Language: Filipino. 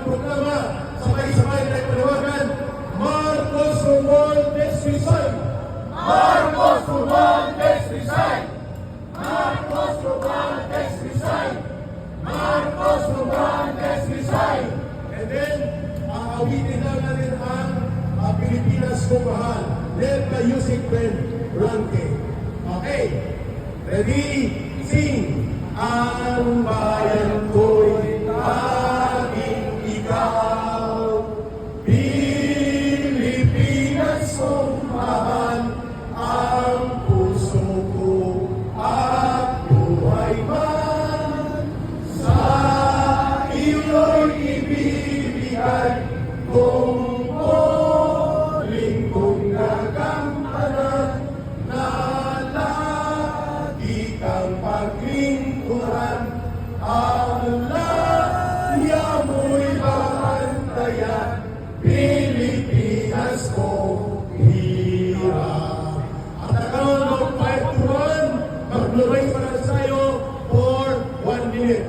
programa. Sabay-sabay tayo panawagan. Marcos Romualdez resign! Marcos Romualdez resign! Marcos Romualdez resign! Marcos Romualdez resign! And then, awitin na natin ang Pilipinas Ko Mahal, led by Yusik Ben Ranke. Okay, ready, sing! Ang bayan ko'y aking ikaw, Pilipinas kong mahal, ang puso ko at buhay man, sa iyo'y ibibigay tungkulin kong nagampanan, na lagi kang paglingkuran, ang laya mo'y babantayan, Pilipinas ko hirap. At account of 5 to 1, maglulay pa na tayo for 1 minute.